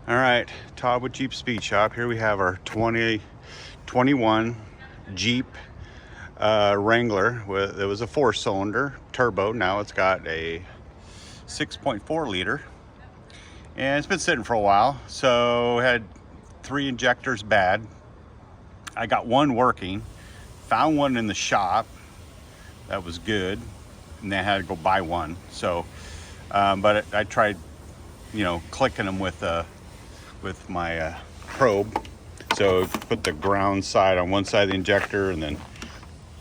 All right, Todd with Jeep Speed Shop. Here we have our 2021 Jeep Wrangler. It was a 4-cylinder turbo. Now it's got a 6.4 liter, and it's been sitting for a while. So had 3 injectors bad. I got one working. Found one in the shop that was good, and then I had to go buy one. So, but I tried, clicking them with my probe. So put the ground side on one side of the injector, and then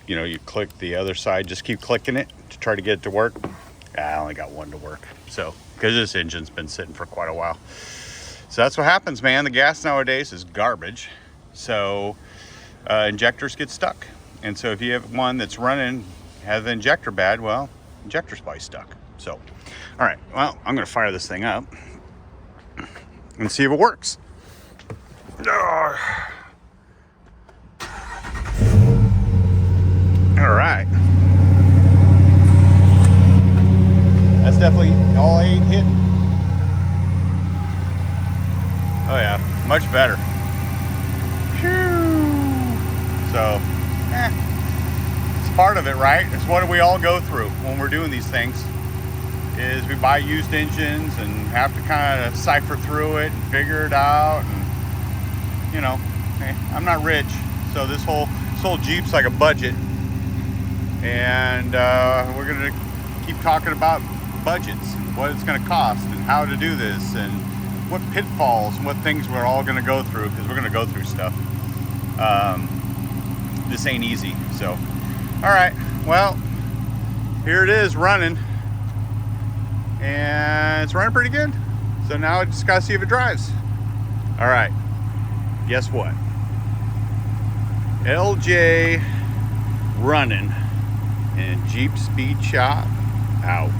you click the other side. Just keep clicking it to try to get it to work. I only got one to work, so because this engine's been sitting for quite a while. So that's what happens, man. The gas nowadays is garbage, so injectors get stuck. And so if you have one that's running, has the injector bad, well, injector's probably stuck. So, all right, well, I'm gonna fire this thing up and see if it works. All right. That's definitely all 8 hitting. Oh yeah, much better. So, it's part of it, right? It's what we all go through when we're doing these things. Is we buy used engines and have to kind of cipher through it and figure it out. And I'm not rich, so this whole Jeep's like a budget, and we're gonna keep talking about budgets and what it's gonna cost and how to do this and what pitfalls and what things we're all gonna go through, because we're gonna go through stuff. This ain't easy. So, all right, well, here it is running, and it's running pretty good. So now I just gotta see if it drives. All right, guess what? LJ running in Jeep Speed Shop out.